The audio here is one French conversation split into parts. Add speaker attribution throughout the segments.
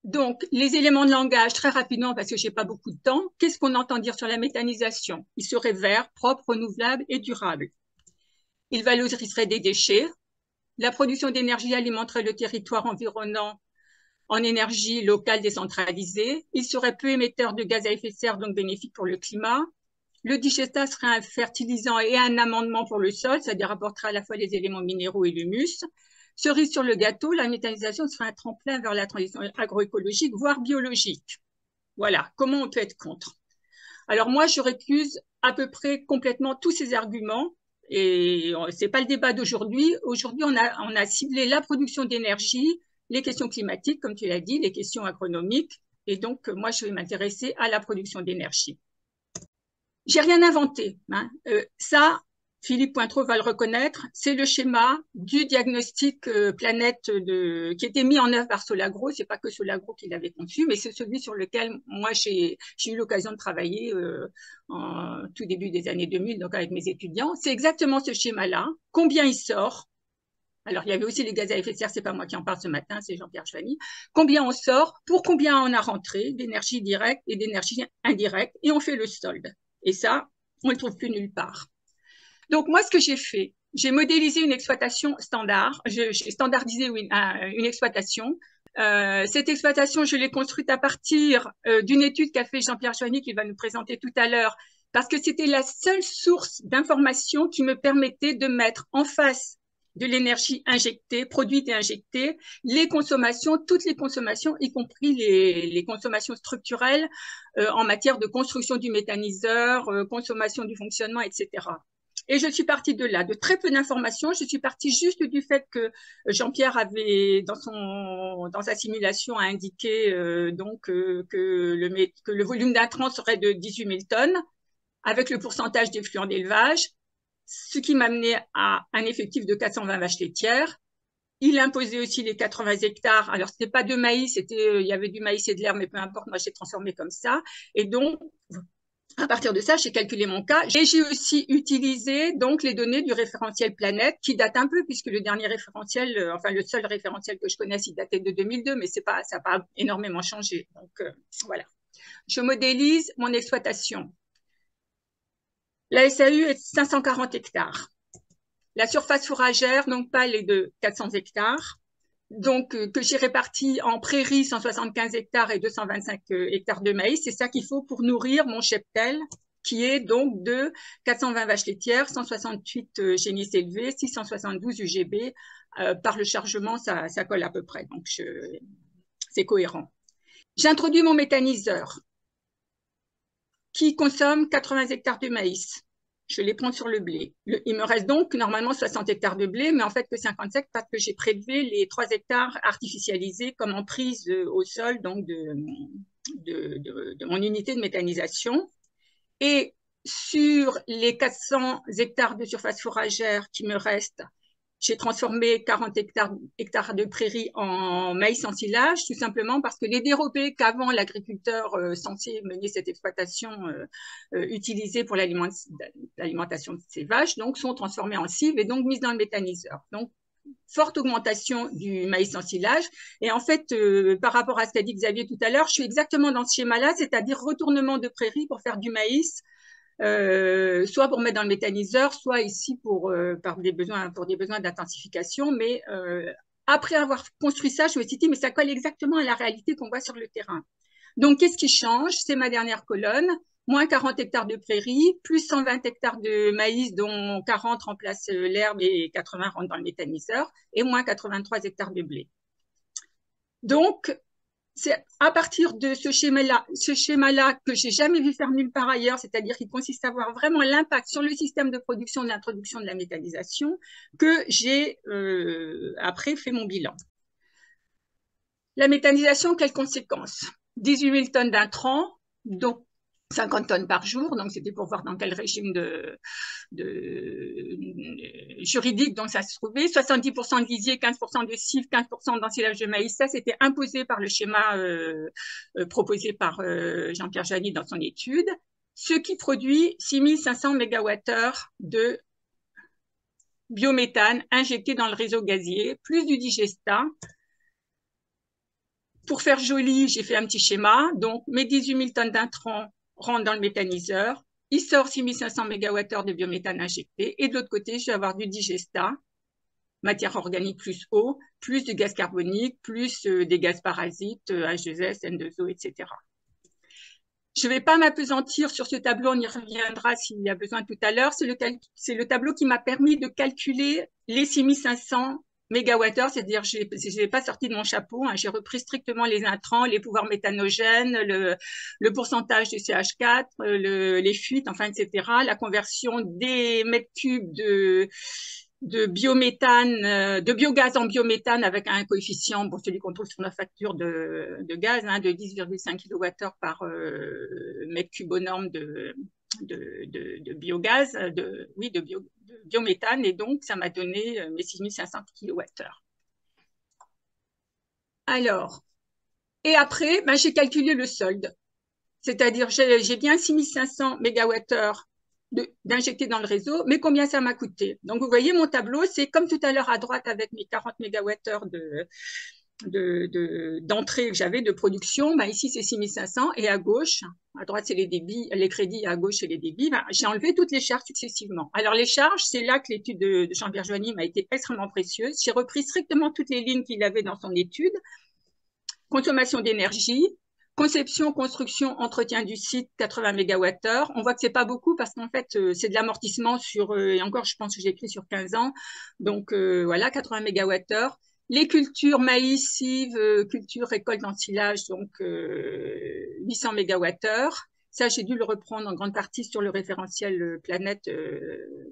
Speaker 1: Donc, les éléments de langage, très rapidement, parce que je n'ai pas beaucoup de temps, qu'est-ce qu'on entend dire sur la méthanisation? Il serait vert, propre, renouvelable et durable. Il valoriserait des déchets. La production d'énergie alimenterait le territoire environnant en énergie locale décentralisée. Il serait peu émetteur de gaz à effet de serre, donc bénéfique pour le climat. Le digestat serait un fertilisant et un amendement pour le sol, c'est-à-dire apporterait à la fois les éléments minéraux et l'humus. Cerise sur le gâteau, la méthanisation serait un tremplin vers la transition agroécologique, voire biologique. Voilà, comment on peut être contre? Alors moi, je récuse à peu près complètement tous ces arguments, et ce n'est pas le débat d'aujourd'hui. Aujourd'hui, on a ciblé la production d'énergie, les questions climatiques, comme tu l'as dit, les questions agronomiques, et donc moi, je vais m'intéresser à la production d'énergie. J'ai rien inventé. Hein. Ça, Philippe Pointreau va le reconnaître, c'est le schéma du diagnostic planète qui était mis en œuvre par Solagro. C'est pas que Solagro qui l'avait conçu, mais c'est celui sur lequel moi j'ai eu l'occasion de travailler en tout début des années 2000, donc avec mes étudiants. C'est exactement ce schéma-là. Combien il sort? Alors, il y avait aussi les gaz à effet de serre, c'est pas moi qui en parle ce matin, c'est Jean-Pierre Chevany. Combien on sort, pour combien on a rentré d'énergie directe et d'énergie indirecte, et on fait le solde. Et ça, on ne le trouve plus nulle part. Donc, moi, ce que j'ai fait, j'ai modélisé une exploitation standard, j'ai standardisé une exploitation. Cette exploitation, je l'ai construite à partir d'une étude qu'a fait Jean-Pierre Chevany, qu'il va nous présenter tout à l'heure, parce que c'était la seule source d'information qui me permettait de mettre en face de l'énergie injectée, produite et injectée, les consommations, toutes les consommations, y compris les consommations structurelles en matière de construction du méthaniseur, consommation du fonctionnement, etc. Et je suis partie de là, de très peu d'informations. Je suis partie juste du fait que Jean-Pierre avait, dans sa simulation, indiqué que le volume d'intrants serait de 18 000 tonnes, avec le pourcentage d'effluents d'élevage, ce qui m'amenait à un effectif de 420 vaches laitières. Il imposait aussi les 80 hectares. Alors, ce n'était pas de maïs, il y avait du maïs et de l'herbe, mais peu importe, moi, j'ai transformé comme ça. Et donc, à partir de ça, j'ai calculé mon cas et j'ai aussi utilisé donc les données du référentiel Planète qui date un peu puisque le dernier référentiel, enfin le seul référentiel que je connaisse, il datait de 2002, mais ça n'a pas énormément changé. Donc voilà. Je modélise mon exploitation. La SAU est 540 hectares. La surface fourragère, donc pâle, est de 400 hectares. Donc, que j'ai réparti en prairies, 175 hectares et 225 hectares de maïs. C'est ça qu'il faut pour nourrir mon cheptel, qui est donc de 420 vaches laitières, 168 génisses élevées, 672 UGB. Par le chargement, ça colle à peu près. Donc, c'est cohérent. J'introduis mon méthaniseur qui consomme 80 hectares de maïs. Je les prends sur le blé. Il me reste donc normalement 60 hectares de blé, mais en fait que 57 parce que j'ai prélevé les 3 hectares artificialisés comme emprise au sol donc de mon unité de méthanisation. Et sur les 400 hectares de surface fourragère qui me restent, j'ai transformé 40 hectares de prairies en maïs en silage, tout simplement parce que les dérobés qu'avant l'agriculteur censé mener cette exploitation utilisait pour l'alimentation de ses vaches, donc sont transformés en cives et donc mises dans le méthaniseur. Donc, forte augmentation du maïs en silage. Et en fait, par rapport à ce qu'a dit Xavier tout à l'heure, je suis exactement dans ce schéma-là, c'est-à-dire retournement de prairies pour faire du maïs, soit pour mettre dans le méthaniseur, soit ici pour des besoins d'intensification. Mais après avoir construit ça, je me suis dit, mais ça colle exactement à la réalité qu'on voit sur le terrain. Donc, qu'est-ce qui change? C'est ma dernière colonne. Moins 40 hectares de prairies, plus 120 hectares de maïs, dont 40 remplacent l'herbe et 80 rentrent dans le méthaniseur, et moins 83 hectares de blé. Donc, c'est à partir de ce schéma-là que j'ai jamais vu faire nulle part ailleurs, c'est-à-dire qu'il consiste à voir vraiment l'impact sur le système de production de l'introduction de la méthanisation, que j'ai après fait mon bilan. La méthanisation, quelles conséquences? 18 000 tonnes d'intrants, donc 50 tonnes par jour, donc c'était pour voir dans quel régime juridique donc ça se trouvait, 70% de lisier, 15% de cives, 15% d'ensilage de maïs, ça c'était imposé par le schéma proposé par Jean-Pierre Chevany dans son étude, ce qui produit 6 500 MWh de biométhane injecté dans le réseau gazier, plus du digestat, Pour faire joli, j'ai fait un petit schéma. Donc, mes 18 000 tonnes d'intrants rentrent dans le méthaniseur. Il sort 6 500 MWh de biométhane injecté. Et de l'autre côté, je vais avoir du digestat, matière organique plus eau, plus du gaz carbonique, plus des gaz parasites, H2S, N2O, etc. Je ne vais pas m'apesantir sur ce tableau, on y reviendra s'il y a besoin tout à l'heure. C'est le tableau qui m'a permis de calculer les 6500 mégawattheures, c'est-à-dire je n'ai pas sorti de mon chapeau, hein, j'ai repris strictement les intrants, les pouvoirs méthanogènes, le pourcentage de CH4, les fuites, enfin, etc., la conversion des mètres cubes de biométhane, de biogaz en biométhane avec un coefficient, bon, celui qu'on trouve sur la facture de gaz, hein, de 10,5 kWh par mètre cube aux normes de biogaz, de biométhane, et donc ça m'a donné mes 6500 kWh. Alors, et après, ben, j'ai calculé le solde, c'est-à-dire j'ai bien 6500 MWh d'injecter dans le réseau, mais combien ça m'a coûté. Donc, vous voyez, mon tableau, c'est comme tout à l'heure à droite avec mes 40 MWh d'entrée que j'avais de production. Ben, ici, c'est 6500 et à gauche, à droite, c'est les débits, les crédits, à gauche, c'est les débits. Ben, j'ai enlevé toutes les charges successivement. Alors, les charges, c'est là que l'étude de Jean-Pierre Joigny m'a été extrêmement précieuse. J'ai repris strictement toutes les lignes qu'il avait dans son étude. Consommation d'énergie, conception, construction, entretien du site, 80 MWh. On voit que c'est pas beaucoup parce qu'en fait, c'est de l'amortissement sur, et encore, je pense que j'ai écrit sur 15 ans. Donc, voilà, 80 MWh. Les cultures, maïs, cives, culture, récolte, ensilage, donc 800 MWh. Ça, j'ai dû le reprendre en grande partie sur le référentiel planète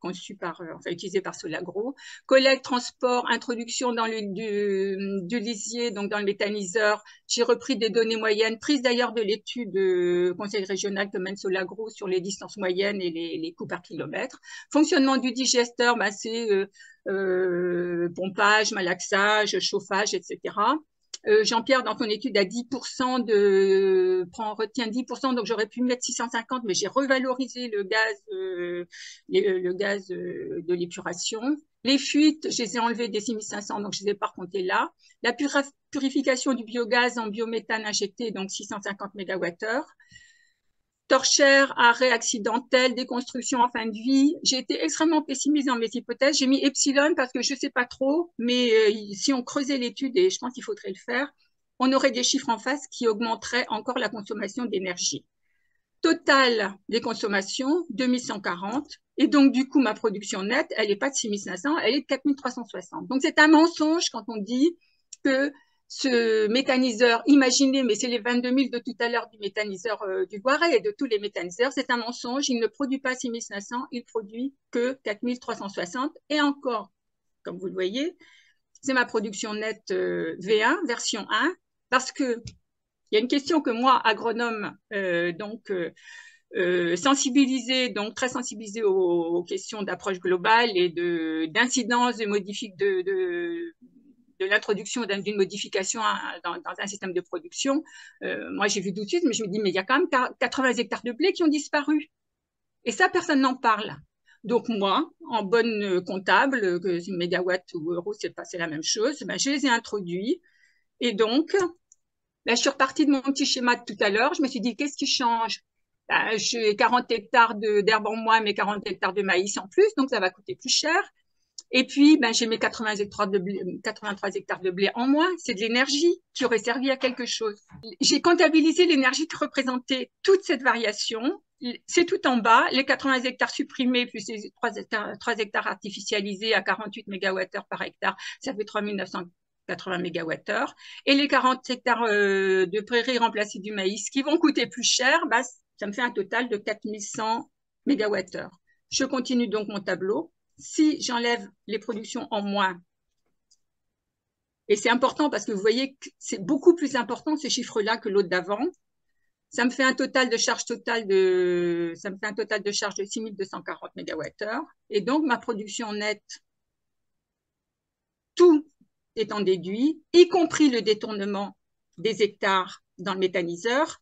Speaker 1: conçu par, enfin, utilisé par Solagro. Collecte, transport, introduction dans du lisier, donc dans le méthaniseur. J'ai repris des données moyennes, prises d'ailleurs de l'étude conseil régional que mène Solagro sur les distances moyennes et les coûts par kilomètre. Fonctionnement du digesteur, ben, c'est pompage, malaxage, chauffage, etc. Jean-Pierre, dans son étude, a 10% retient 10%, donc j'aurais pu mettre 650, mais j'ai revalorisé le gaz de l'épuration. Les fuites, je les ai enlevées des 6500, donc je ne les ai pas recomptées là. La purification du biogaz en biométhane injecté, donc 650 MWh. Torchère, arrêt accidentel, déconstruction en fin de vie. J'ai été extrêmement pessimiste dans mes hypothèses. J'ai mis epsilon parce que je ne sais pas trop, mais si on creusait l'étude, et je pense qu'il faudrait le faire, on aurait des chiffres en face qui augmenteraient encore la consommation d'énergie. Total des consommations, 2140. Et donc, du coup, ma production nette, elle n'est pas de 6500, elle est de 4360. Donc, c'est un mensonge quand on dit que ce méthaniseur, imaginez, mais c'est les 22 000 de tout à l'heure du méthaniseur du Loiret et de tous les méthaniseurs, c'est un mensonge. Il ne produit pas 6500, il produit que 4360. Et encore, comme vous le voyez, c'est ma production nette V1, version 1, parce que il y a une question que moi, agronome, sensibilisé, donc très sensibilisé aux questions d'approche globale et d'incidence de l'introduction d'une modification dans un système de production. Moi, j'ai vu tout de suite, mais je me dis, mais il y a quand même 80 hectares de blé qui ont disparu. Et ça, personne n'en parle. Donc moi, en bonne comptable, que mégawatts ou euros, c'est la même chose, ben, je les ai introduits. Et donc, ben, je suis repartie de mon petit schéma de tout à l'heure. Je me suis dit, qu'est-ce qui change? Ben, j'ai 40 hectares d'herbe en moins, mais 40 hectares de maïs en plus, donc ça va coûter plus cher. Et puis, ben, j'ai mes 83 hectares de blé en moins. C'est de l'énergie qui aurait servi à quelque chose. J'ai comptabilisé l'énergie que représentait toute cette variation. C'est tout en bas, les 80 hectares supprimés plus les 3 hectares artificialisés à 48 MWh par hectare, ça fait 3980 MWh. Et les 40 hectares de prairies remplacées du maïs qui vont coûter plus cher, bah, ça me fait un total de 4100 MWh. Je continue donc mon tableau. Si j'enlève les productions en moins, et c'est important parce que vous voyez que c'est beaucoup plus important ce chiffre-là que l'autre d'avant, ça me fait un total de charge de 6240 MWh. Et donc, ma production nette, tout étant déduit, y compris le détournement des hectares dans le méthaniseur,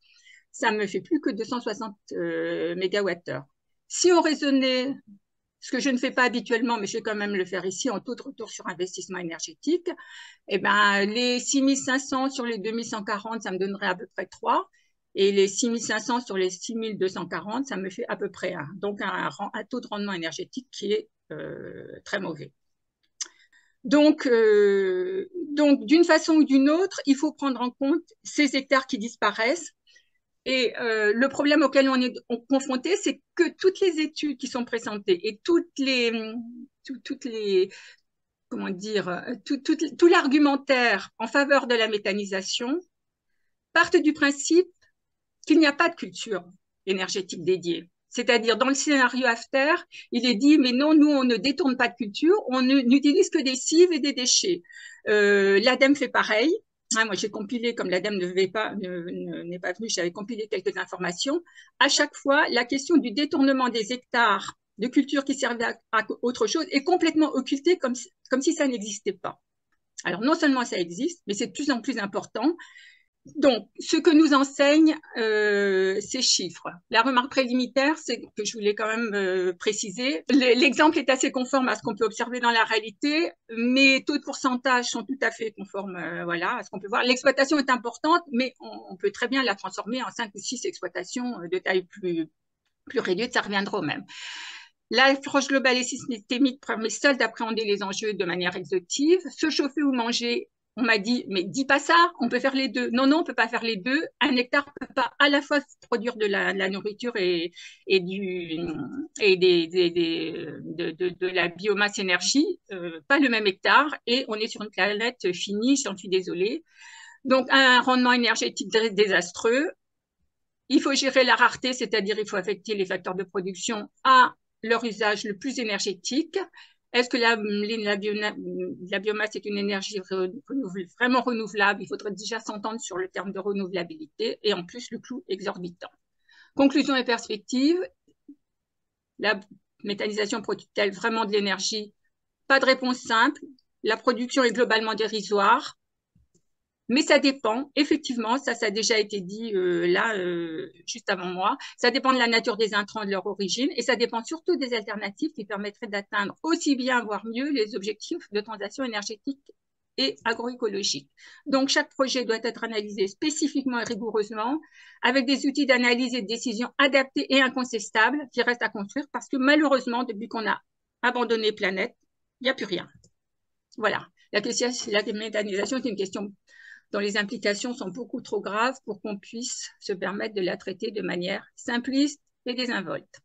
Speaker 1: ça me fait plus que 260 MWh. Si on raisonnait ce que je ne fais pas habituellement, mais je vais quand même le faire ici, en taux de retour sur investissement énergétique, eh ben, les 6500 sur les 2140, ça me donnerait à peu près 3. Et les 6500 sur les 6240, ça me fait à peu près 1. Donc, un taux de rendement énergétique qui est très mauvais. Donc, d'une façon ou d'une autre, il faut prendre en compte ces hectares qui disparaissent. Et le problème auquel on est confronté, c'est que toutes les études qui sont présentées et toutes les comment dire, tout l'argumentaire en faveur de la méthanisation partent du principe qu'il n'y a pas de culture énergétique dédiée. C'est-à-dire, dans le scénario after, il est dit, mais non, nous, on ne détourne pas de culture, on n'utilise que des cives et des déchets. L'ADEME fait pareil. Ah, moi, j'ai compilé, comme l'ADEME n'est pas venu, j'avais compilé quelques informations. À chaque fois, la question du détournement des hectares de culture qui servaient à autre chose est complètement occultée comme si ça n'existait pas. Alors, non seulement ça existe, mais c'est de plus en plus important. Donc, ce que nous enseignent ces chiffres. La remarque préliminaire, c'est que je voulais quand même préciser. L'exemple est assez conforme à ce qu'on peut observer dans la réalité. Mes taux de pourcentage sont tout à fait conformes voilà, à ce qu'on peut voir. L'exploitation est importante, mais on peut très bien la transformer en 5 ou 6 exploitations de taille plus réduite, ça reviendra au même. L'approche globale et systémique permet seule d'appréhender les enjeux de manière exhaustive. Se chauffer ou manger, on m'a dit, mais dis pas ça, on peut faire les deux. Non, non, on peut pas faire les deux. Un hectare peut pas à la fois produire de la nourriture et de la biomasse énergie, pas le même hectare, et on est sur une planète finie, j'en suis désolée. Donc, un rendement énergétique désastreux. Il faut gérer la rareté, c'est-à-dire il faut affecter les facteurs de production à leur usage le plus énergétique. Est-ce que la biomasse est une énergie vraiment renouvelable? Il faudrait déjà s'entendre sur le terme de renouvelabilité et en plus le coût exorbitant. Conclusion et perspective. La méthanisation produit-elle vraiment de l'énergie? Pas de réponse simple. La production est globalement dérisoire. Mais ça dépend, effectivement, ça a déjà été dit juste avant moi, ça dépend de la nature des intrants, de leur origine, et ça dépend surtout des alternatives qui permettraient d'atteindre aussi bien, voire mieux, les objectifs de transition énergétique et agroécologique. Donc, chaque projet doit être analysé spécifiquement et rigoureusement, avec des outils d'analyse et de décision adaptés et incontestables qui restent à construire, parce que malheureusement, depuis qu'on a abandonné Planète, il n'y a plus rien. Voilà. La méthanisation est une question dont les implications sont beaucoup trop graves pour qu'on puisse se permettre de la traiter de manière simpliste et désinvolte.